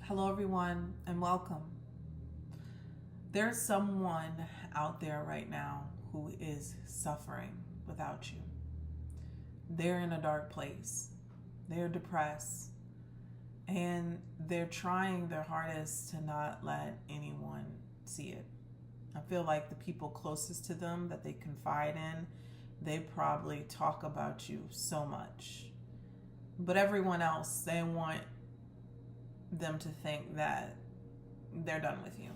Hello, everyone, and welcome. There's someone out there right now who is suffering without you. They're in a dark place, they're depressed, and they're trying their hardest to not let anyone see it. I feel like the people closest to them that they confide in, they probably talk about you so much. But everyone else, they want them to think that they're done with you.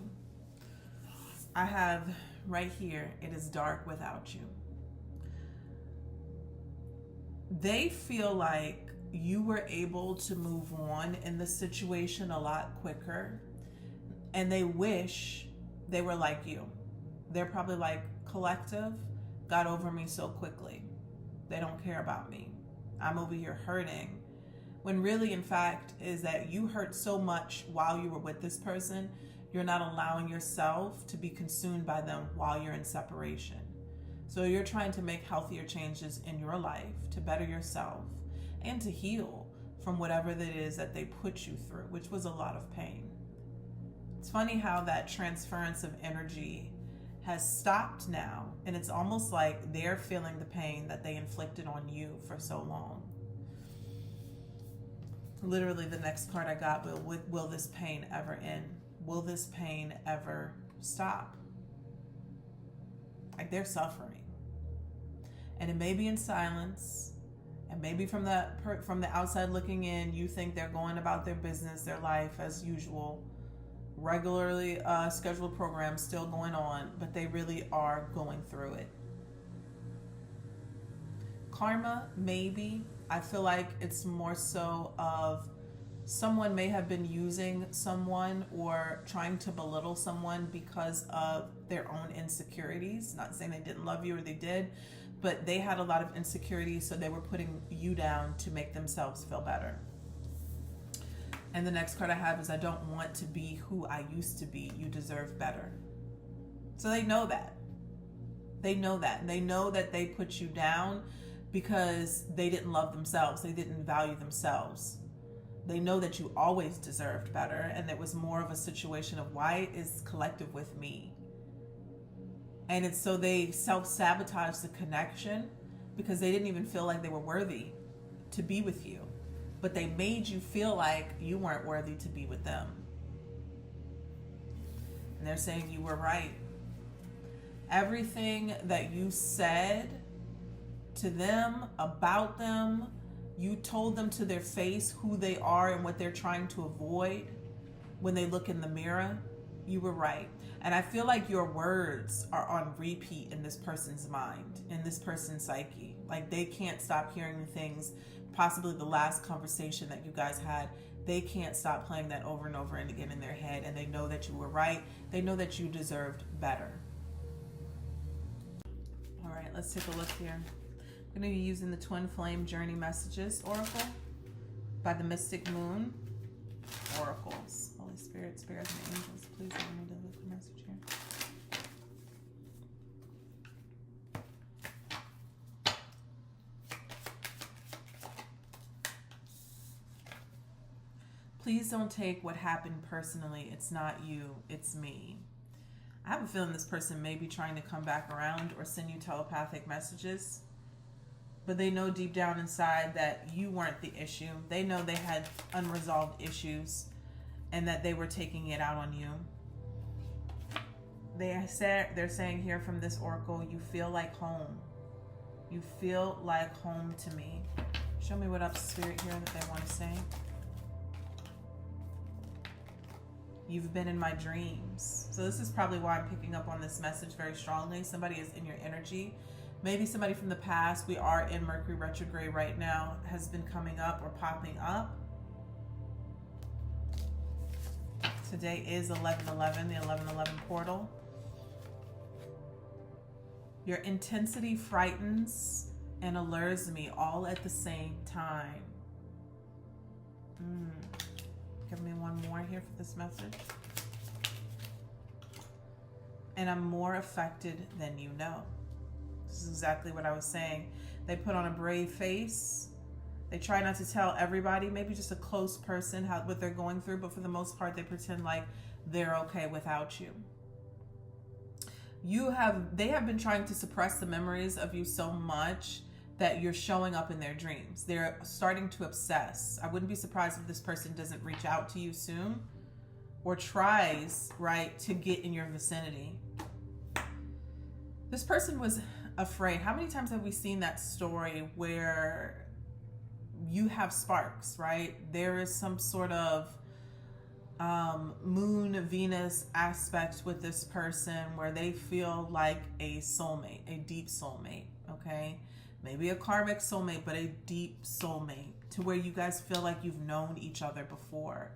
I have right here, it is dark without you. They feel like you were able to move on in the situation a lot quicker, and they wish they were like you. They're probably like, collective got over me so quickly. They don't care about me. I'm over here hurting. When really, in fact, is that you hurt so much while you were with this person, you're not allowing yourself to be consumed by them while you're in separation. So you're trying to make healthier changes in your life to better yourself and to heal from whatever that is that they put you through, which was a lot of pain. It's funny how that transference of energy has stopped now, and it's almost like they're feeling the pain that they inflicted on you for so long. Literally, the next card I got, will this pain ever end? Will this pain ever stop? Like, they're suffering. And it may be in silence, and maybe from the outside looking in, you think they're going about their business, their life as usual, regularly scheduled programs still going on, but they really are going through it. Karma, maybe. I feel like it's more so of someone may have been using someone or trying to belittle someone because of their own insecurities. Not saying they didn't love you or they did, but they had a lot of insecurities, so they were putting you down to make themselves feel better. And the next card I have is, I don't want to be who I used to be. You deserve better. So they know that. They know that. And they know that they put you down because they didn't love themselves. They didn't value themselves. They know that you always deserved better, and it was more of a situation of, why is collective with me? And it's so they self-sabotage the connection because they didn't even feel like they were worthy to be with you. But they made you feel like you weren't worthy to be with them. And they're saying you were right. Everything that you said to them, about them, you told them to their face who they are and what they're trying to avoid when they look in the mirror, you were right. And I feel like your words are on repeat in this person's mind, in this person's psyche. Like, they can't stop hearing the things, possibly the last conversation that you guys had. They can't stop playing that over and over and again in their head, and they know that you were right. They know that you deserved better. All right, let's take a look here. I'm going to be using the Twin Flame Journey Messages Oracle by the Mystic Moon Oracles. Holy Spirit, Spirits, and Angels, please let me deliver the message here. Please don't take what happened personally. It's not you, it's me. I have a feeling this person may be trying to come back around or send you telepathic messages. But they know deep down inside that you weren't the issue. They know they had unresolved issues and that they were taking it out on you. They're saying here from this oracle, you feel like home. You feel like home to me. Show me what up, Spirit, here that they want to say. You've been in my dreams. So this is probably why I'm picking up on this message very strongly. Somebody is in your energy. Maybe somebody from the past. We are in Mercury retrograde right now, has been coming up or popping up. Today is 11/11, the 11/11 portal. Your intensity frightens and allures me all at the same time. Give me one more here for this message. And I'm more affected than you know. This is exactly what I was saying. They put on a brave face. They try not to tell everybody, maybe just a close person what they're going through, but for the most part, they pretend like they're okay without you. They have been trying to suppress the memories of you so much that you're showing up in their dreams. They're starting to obsess. I wouldn't be surprised if this person doesn't reach out to you soon or tries, right, to get in your vicinity. This person was afraid. How many times have we seen that story where you have sparks, right? There is some sort of moon Venus aspect with this person where they feel like a soulmate, a deep soulmate, okay? Maybe a karmic soulmate, but a deep soulmate to where you guys feel like you've known each other before.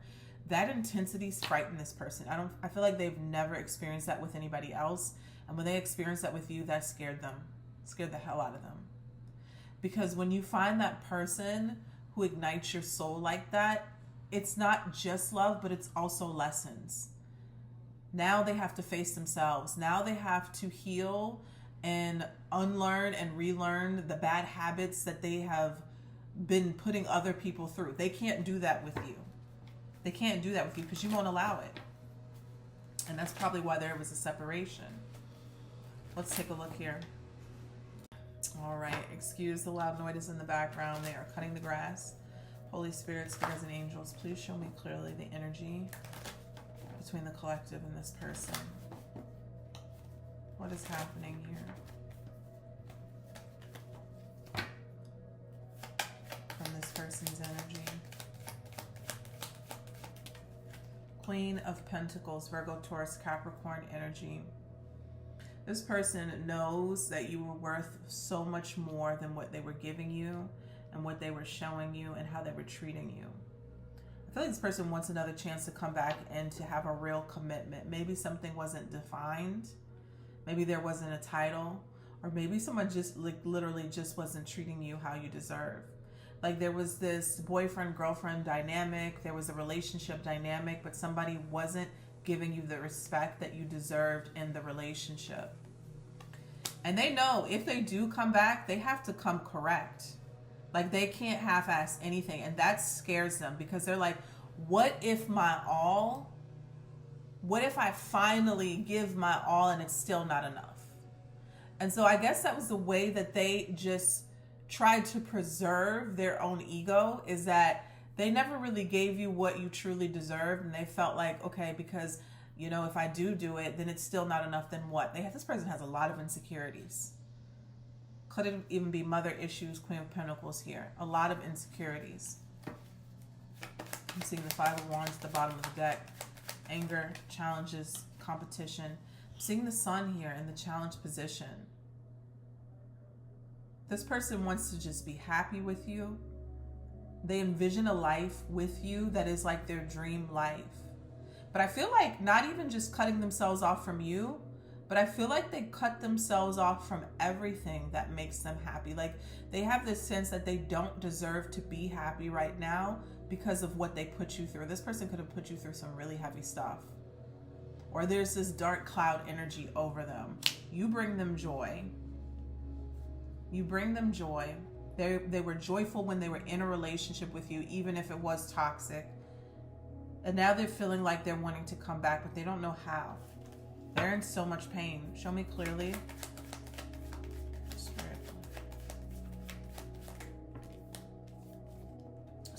That intensity's frightened this person. I feel like they've never experienced that with anybody else. And when they experienced that with you, that scared the hell out of them. Because when you find that person who ignites your soul like that, it's not just love, but it's also lessons. Now they have to face themselves. Now they have to heal and unlearn and relearn the bad habits that they have been putting other people through. They can't do that with you. They can't do that with you because you won't allow it. And that's probably why there was a separation. Let's take a look here. All right, excuse the loud noises in the background. They are cutting the grass. Holy Spirit, spirits, and angels, please show me clearly the energy between the collective and this person. What is happening here? From this person's energy. Queen of Pentacles, Virgo, Taurus, Capricorn energy. This person knows that you were worth so much more than what they were giving you and what they were showing you and how they were treating you. I feel like this person wants another chance to come back and to have a real commitment. Maybe something wasn't defined. Maybe there wasn't a title. Or maybe someone just literally just wasn't treating you how you deserve. Like there was this boyfriend-girlfriend dynamic. There was a relationship dynamic, but somebody wasn't giving you the respect that you deserved in the relationship. And they know if they do come back, they have to come correct. Like they can't half-ass anything. And that scares them because they're like, what if my all, what if I finally give my all and it's still not enough? And so I guess that was the way that they just tried to preserve their own ego, is that they never really gave you what you truly deserved. And they felt like, okay, because, you know, if I do it, then it's still not enough. Then what? This person has a lot of insecurities. Could it even be mother issues, Queen of Pentacles here? A lot of insecurities. I'm seeing the Five of Wands at the bottom of the deck. Anger, challenges, competition. I'm seeing the Sun here in the challenge position. This person wants to just be happy with you. They envision a life with you that is like their dream life. But I feel like not even just cutting themselves off from you, but I feel like they cut themselves off from everything that makes them happy. Like they have this sense that they don't deserve to be happy right now because of what they put you through. This person could have put you through some really heavy stuff. Or there's this dark cloud energy over them. You bring them joy. You bring them joy. They were joyful when they were in a relationship with you, even if it was toxic. And now they're feeling like they're wanting to come back, but they don't know how. They're in so much pain. Show me clearly. Spirit.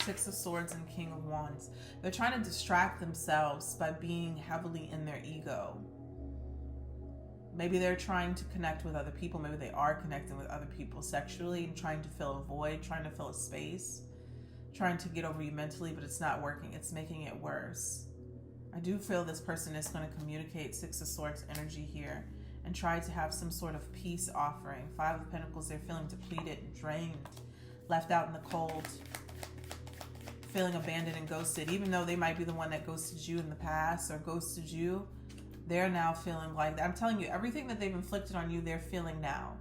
Six of Swords and King of Wands. They're trying to distract themselves by being heavily in their ego. Maybe they're trying to connect with other people. Maybe they are connecting with other people sexually and trying to fill a void, trying to fill a space, trying to get over you mentally, but it's not working. It's making it worse. I do feel this person is going to communicate Six of Swords energy here and try to have some sort of peace offering. Five of Pentacles, they're feeling depleted, drained, left out in the cold, feeling abandoned and ghosted. Even though they might be the one that ghosted you in the past or ghosted you, they're now feeling like that. I'm telling you, everything that they've inflicted on you, they're feeling now.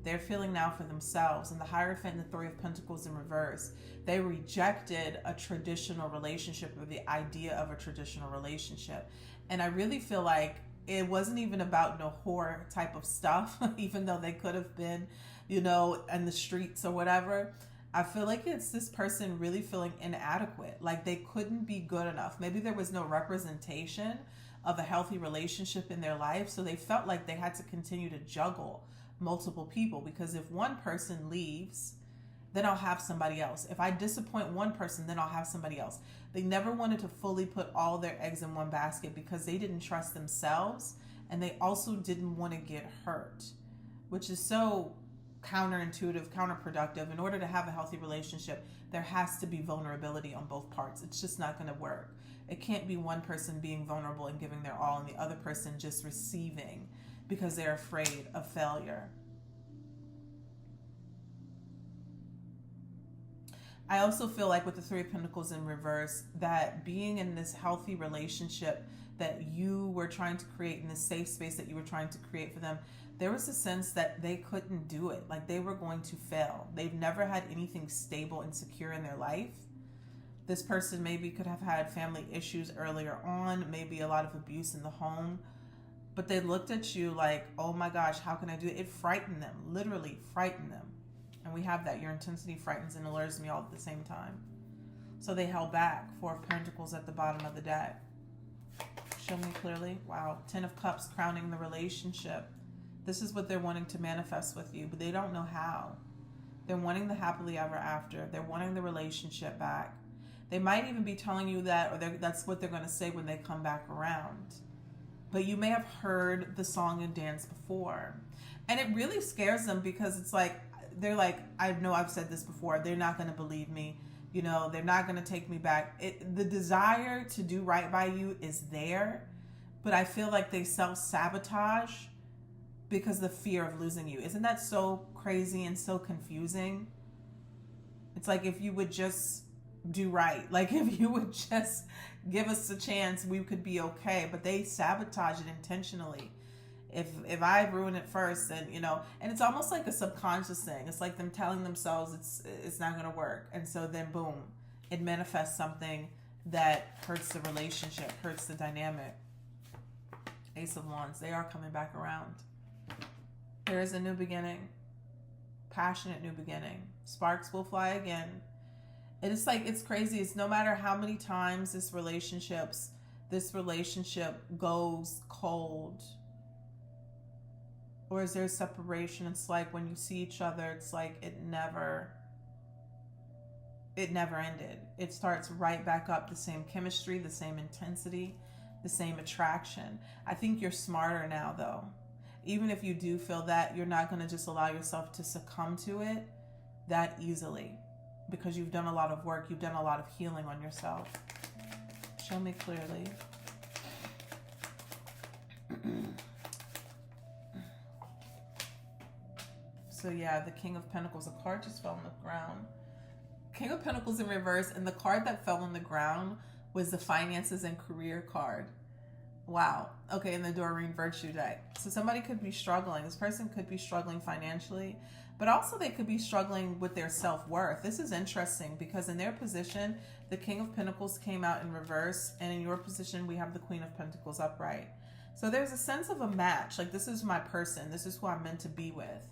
They're feeling now for themselves. And the Hierophant and the Three of Pentacles in reverse, they rejected a traditional relationship or the idea of a traditional relationship. And I really feel like it wasn't even about no horror type of stuff, even though they could have been, you know, in the streets or whatever. I feel like it's this person really feeling inadequate, like they couldn't be good enough. Maybe there was no representation of a healthy relationship in their life, so they felt like they had to continue to juggle multiple people, because if one person leaves, then I'll have somebody else. If I disappoint one person, then I'll have somebody else. They never wanted to fully put all their eggs in one basket because they didn't trust themselves, and they also didn't want to get hurt, which is so counterintuitive, counterproductive. In order to have a healthy relationship, there has to be vulnerability on both parts. It's just not going to work. It can't be one person being vulnerable and giving their all and the other person just receiving because they're afraid of failure. I also feel like with the Three of Pentacles in reverse, that being in this healthy relationship that you were trying to create, in this safe space that you were trying to create for them, there was a sense that they couldn't do it. Like they were going to fail. They've never had anything stable and secure in their life. This person maybe could have had family issues earlier on, maybe a lot of abuse in the home, but they looked at you like, oh my gosh, how can I do it? It frightened them, literally frightened them. And we have that. Your intensity frightens and allures me all at the same time. So they held back. Four of Pentacles at the bottom of the deck. Show me clearly. Wow. Ten of Cups crowning the relationship. This is what they're wanting to manifest with you, but they don't know how. They're wanting the happily ever after. They're wanting the relationship back. They might even be telling you that, or that's what they're going to say when they come back around. But you may have heard the song and dance before. And it really scares them because it's like, they're like, I know I've said this before. They're not going to believe me. You know, they're not going to take me back. The desire to do right by you is there, but I feel like they self-sabotage because the fear of losing you. Isn't that so crazy and so confusing? It's like, if you would just do right, like if you would just give us a chance, we could be okay. But they sabotage it intentionally. If I ruin it first, then, you know, and it's almost like a subconscious thing. It's like them telling themselves it's not going to work. And so then boom, it manifests something that hurts the relationship, hurts the dynamic. Ace of Wands, they are coming back around. There is a new beginning, passionate new beginning. Sparks will fly again. And it's like, it's crazy. It's no matter how many times this relationship goes cold, or is there separation? It's like when you see each other, it's like it never ended. It starts right back up, the same chemistry, the same intensity, the same attraction. I think you're smarter now, though. Even if you do feel that, you're not going to just allow yourself to succumb to it that easily, because you've done a lot of work. You've done a lot of healing on yourself. Show me clearly. So yeah, the King of Pentacles, a card just fell on the ground. King of Pentacles in reverse, and the card that fell on the ground was the finances and career card. Wow. Okay, in the Doreen Virtue deck. So somebody could be struggling. This person could be struggling financially, but also they could be struggling with their self-worth. This is interesting because in their position, the King of Pentacles came out in reverse, and in your position, we have the Queen of Pentacles upright. So there's a sense of a match. Like, this is my person. This is who I'm meant to be with.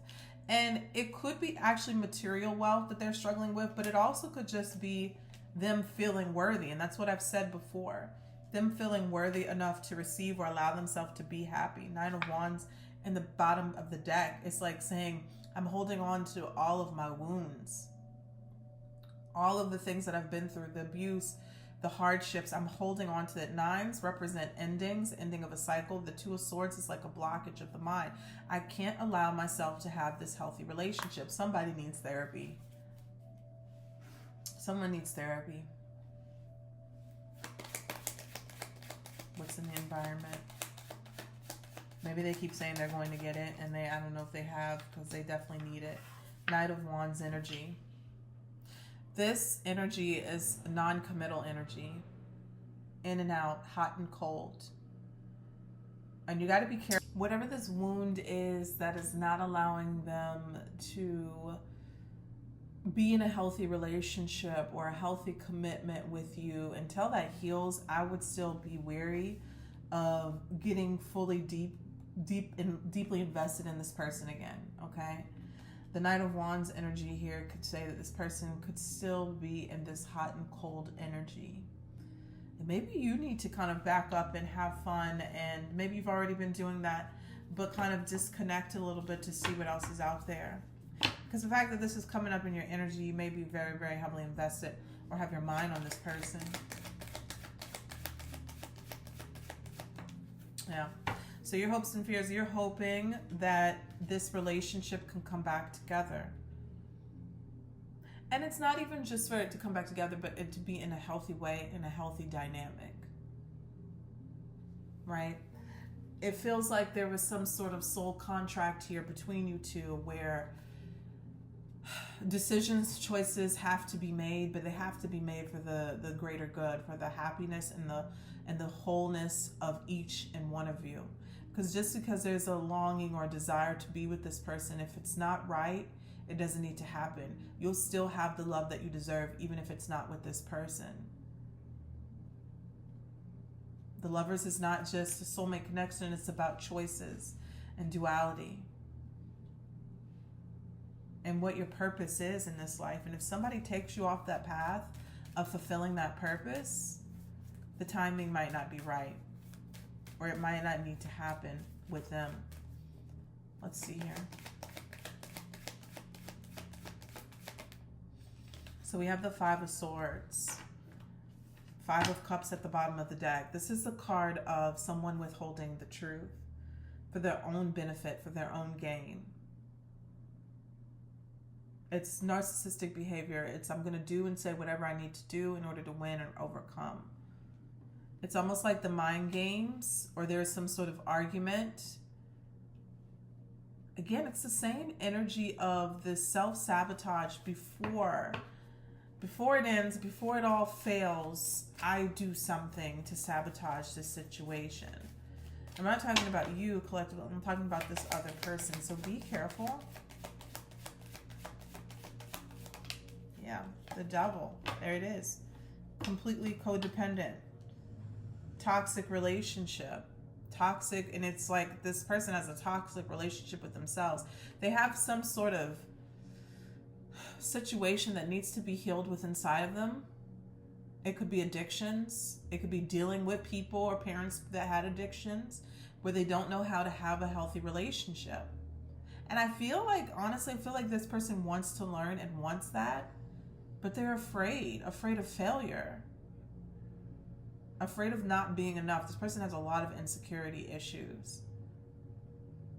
And it could be actually material wealth that they're struggling with, but it also could just be them feeling worthy. And that's what I've said before. Them feeling worthy enough to receive or allow themselves to be happy. Nine of Wands in the bottom of the deck. It's like saying, I'm holding on to all of my wounds. All of the things that I've been through, the abuse, the hardships, I'm holding on to it. Nines represent endings, ending of a cycle. The Two of Swords is like a blockage of the mind. I can't allow myself to have this healthy relationship. Somebody needs therapy. Someone needs therapy. What's in the environment? Maybe they keep saying they're going to get it, and I don't know if they have, because they definitely need it. Knight of Wands energy. This energy is non-committal energy. In and out, hot and cold. And you got to be careful. Whatever this wound is that is not allowing them to be in a healthy relationship or a healthy commitment with you, until that heals, I would still be wary of getting fully deeply invested in this person again, okay? The Knight of Wands energy here could say that this person could still be in this hot and cold energy. And maybe you need to kind of back up and have fun, and maybe you've already been doing that, but kind of disconnect a little bit to see what else is out there. Because the fact that this is coming up in your energy, you may be very, very heavily invested or have your mind on this person. Yeah. So your hopes and fears, you're hoping that this relationship can come back together. And it's not even just for it to come back together, but it to be in a healthy way, in a healthy dynamic. Right? It feels like there was some sort of soul contract here between you two where decisions, choices have to be made, but they have to be made for the greater good, for the happiness and the wholeness of each and one of you. Because just because there's a longing or a desire to be with this person, if it's not right, it doesn't need to happen. You'll still have the love that you deserve, even if it's not with this person. The Lovers is not just a soulmate connection, it's about choices and duality. And what your purpose is in this life. And if somebody takes you off that path of fulfilling that purpose, the timing might not be right. Or it might not need to happen with them. Let's see here. So we have the Five of Swords. Five of Cups at the bottom of the deck. This is the card of someone withholding the truth for their own benefit, for their own gain. It's narcissistic behavior. It's I'm going to do and say whatever I need to do in order to win and overcome. It's almost like the mind games, or there's some sort of argument. Again, it's the same energy of this self-sabotage before it ends, before it all fails. I do something to sabotage this situation. I'm not talking about you collectively. I'm talking about this other person. So be careful. Yeah, the Devil. There it is. Completely codependent. Toxic relationship. Toxic, and it's like this person has a toxic relationship with themselves. They have some sort of situation that needs to be healed with inside of them. It could be addictions. It could be dealing with people or parents that had addictions where they don't know how to have a healthy relationship. And I feel like, honestly, I feel like this person wants to learn and wants that, but they're afraid of failure. Afraid of not being enough. This person has a lot of insecurity issues.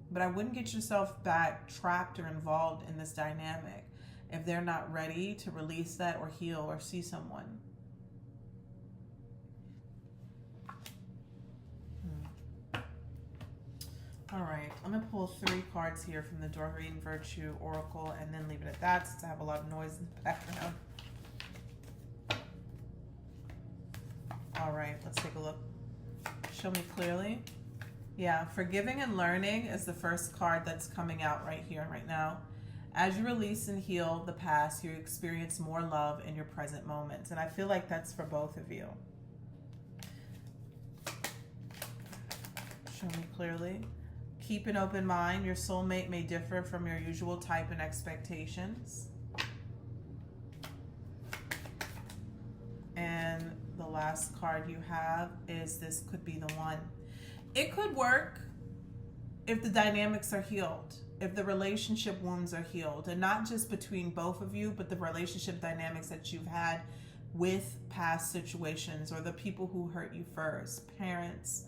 But I wouldn't get yourself back trapped or involved in this dynamic if they're not ready to release that or heal or see someone. All right, I'm going to pull 3 cards here from the Doreen Virtue Oracle and then leave it at that since I have a lot of noise in the background. All right, let's take a look. Show me clearly. Yeah, forgiving and learning is the first card that's coming out right here and right now. As you release and heal the past, you experience more love in your present moments. And I feel like that's for both of you. Show me clearly. Keep an open mind. Your soulmate may differ from your usual type and expectations. And the last card you have is this could be the one. It could work if the dynamics are healed, if the relationship wounds are healed, and not just between both of you, but the relationship dynamics that you've had with past situations or the people who hurt you first, parents,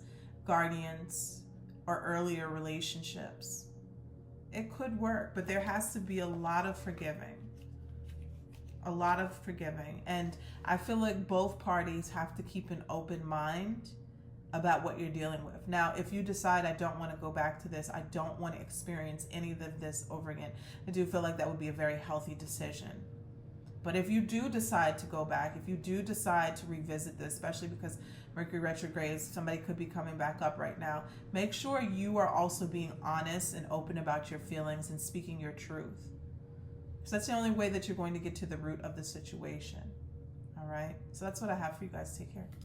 guardians, or earlier relationships. It could work, but there has to be a lot of forgiving. A lot of forgiving. And I feel like both parties have to keep an open mind about what you're dealing with. Now, if you decide, I don't want to go back to this, I don't want to experience any of this over again, I do feel like that would be a very healthy decision. But if you do decide to go back, if you do decide to revisit this, especially because Mercury retrograde, somebody could be coming back up right now, make sure you are also being honest and open about your feelings and speaking your truth. So that's the only way that you're going to get to the root of the situation. All right? So that's what I have for you guys. Take care.